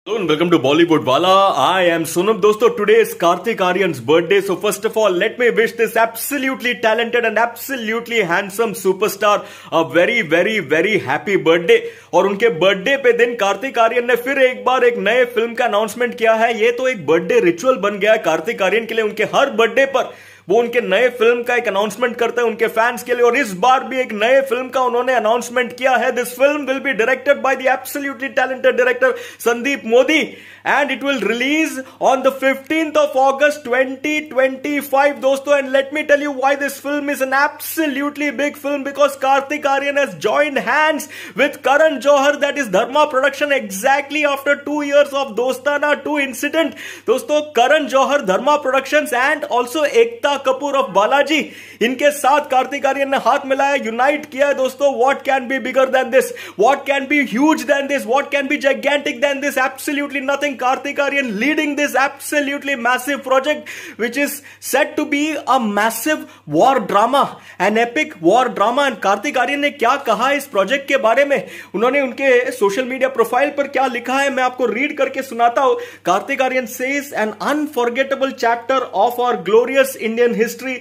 Hello and welcome to Bollywood Wala. I am Sunam. Dosto, today is Kartik Aaryan's birthday. So first of all, let me wish this absolutely talented and absolutely handsome superstar a very happy birthday. और उनके birthday पे दिन कार्तिक आर्यन ने फिर एक बार एक नए film का अनाउंसमेंट किया है। ये तो एक बर्थडे रिचुअल बन गया है कार्तिक आर्यन के लिए। उनके हर बर्थडे पर वो उनके नए फिल्म का एक अनाउंसमेंट करते हैं उनके फैंस के लिए, और इस बार भी एक नए फिल्म का उन्होंने अनाउंसमेंट किया है। This film will be directed by the absolutely talented director Sandeep Modi and it will release on the 15th of August 2025 दोस्तों। And let me tell you why this film is an absolutely big film, because Kartik Aaryan has joined hands with Karan Johar, that is Dharma production, exactly after 2 years of Dostana 2 incident. दोस्तों, Karan Johar, Dharma productions and also Ekta Kapoor of Balaji, इनके साथ कार्तिक आर्यन ने हाथ मिलाया, unite किया है दोस्तों। What can be bigger than this, what can be huge than this, what can be gigantic than this, absolutely nothing. Karthik Aaryan leading this absolutely massive project which is set to be a massive war drama, an epic war drama। and Karthik Aaryan ने क्या कहा इस project के बारे में, उन्होंने उनके social media profile पर क्या लिखा है, मैं आपको रीड करके सुनाता हूं। Karthik Aaryan says an unforgettable chapter of our glorious Indian history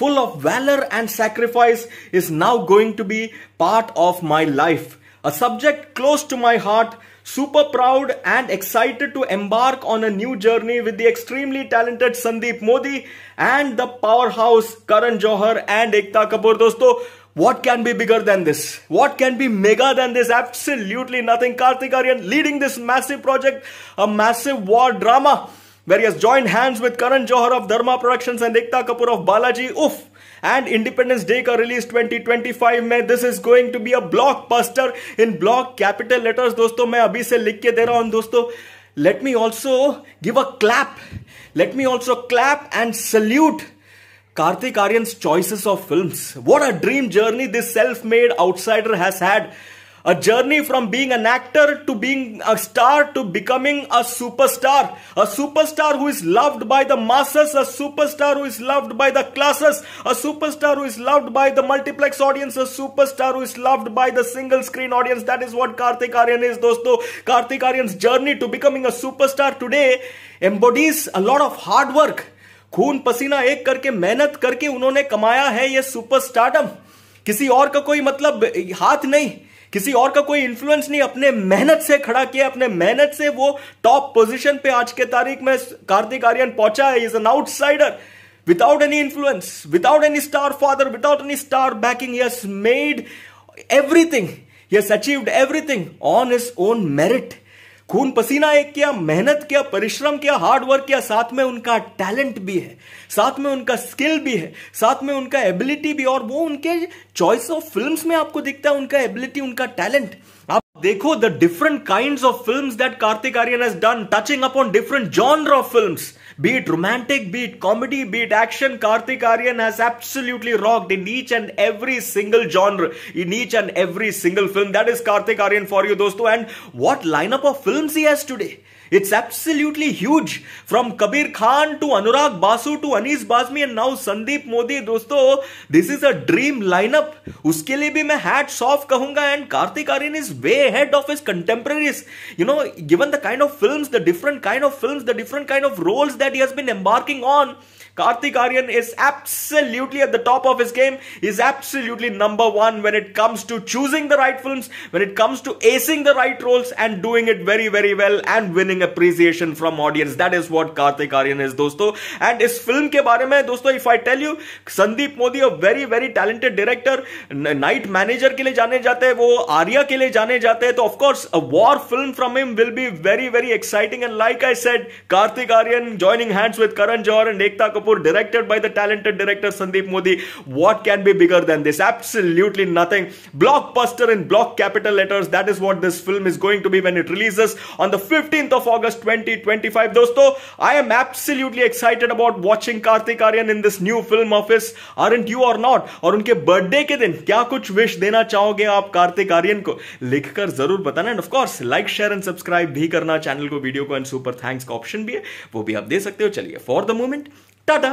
full of valor and sacrifice is now going to be part of my life, a subject close to my heart, super proud and excited to embark on a new journey with the extremely talented Sandeep Modi and the powerhouse Karan Johar and Ekta Kapoor। दोस्तों, what can be bigger than this, what can be mega than this, absolutely nothing। Karthik Aaryan leading this massive project, a massive war drama where he has joined hands with Karan Johar of Dharma Productions and Ekta Kapoor of Balaji। Oof। And Independence Day का release 2025 में। This is going to be a blockbuster in block capital letters. दोस्तों, मैं अभी से लिख के दे रहा हूं दोस्तों। Let me also give a clap, let me also clap and salute Karthik Aaryan's choices of films. What a dream journey this self-made outsider has had. A journey from being an actor to being a star to becoming a superstar. A superstar who is loved by the masses, a superstar who is loved by the classes, a superstar who is loved by the multiplex audience, a superstar who is loved by the single screen audience. That is what Karthik Aaryan is दोस्तों। Karthik Aaryan's journey to becoming a superstar today embodies a lot of hard work। खून पसीना एक करके मेहनत करके उन्होंने कमाया है ये सुपरस्टारडम। किसी और का कोई मतलब हाथ नहीं, किसी और का कोई इन्फ्लुएंस नहीं, अपने मेहनत से खड़ा किया, अपने मेहनत से वो टॉप पोजीशन पे आज के तारीख में कार्तिक आर्यन पहुंचा है। Is an outsider without any influence, without any star father, without any star banking. He has made everything, he has achieved everything on his own merit. खून पसीना एक किया, मेहनत किया, परिश्रम किया, हार्ड वर्क किया, साथ में उनका टैलेंट भी है, साथ में उनका स्किल भी है, साथ में उनका एबिलिटी भी, और वो उनके चॉइस ऑफ फिल्म्स में आपको दिखता है उनका एबिलिटी, उनका टैलेंट। आप देखो the different kinds of films that Karthik Aaryan has done, touching upon different genre of films, be it romantic, be it comedy, be it action. Karthik Aaryan has absolutely rocked in each and every single genre, in each and every single film. That is Karthik Aaryan for you दोस्तों। and what lineup of films he has today, it's absolutely huge, from Kabir Khan to Anurag Basu to Anees Bazmi and now Sandeep Modi। दोस्तों, this is a dream lineup। उसके लिए भी मैं hats off कहूंगा। and Karthik Aaryan is way ahead of his contemporaries, you know, given the kind of films, the different kind of films, the different kind of roles that he has been embarking on. Karthik Aaryan is absolutely at the top of his game. He is absolutely number one when it comes to choosing the right films, when it comes to acing the right roles and doing it very well and winning appreciation from audience. That is what Karthik Aaryan is दोस्तों। and इस film के बारे में दोस्तों, if I tell you, Sandeep Modi, a very talented director, night manager के लिए जाने जाते हैं, वो आर्या के लिए जाने जाते हैं, तो of course a war film from him will be very exciting। and like I said, Karthik Aaryan joining hands with Karan Johar and Ekta Kapoor, directed by the talented director Sandeep Modi. What can be bigger than this? Absolutely nothing। Blockbuster in block capital letters. That is what this film is going to be when it releases on the 15th of August 2025 दोस्तों। I am absolutely excited about watching Karthik Aaryan in this new film of his, aren't you or not? और उनके birthday के दिन क्या कुछ wish देना चाहोगे आप कार्तिक आर्यन को, लिखकर जरूर बताना। End of course like share and subscribe भी करना चैनल को, वीडियो को। एंड सुपर थैंक्स का ऑप्शन भी है, वो भी आप दे सकते हो। चलिए, फॉर द मोमेंट टाटा।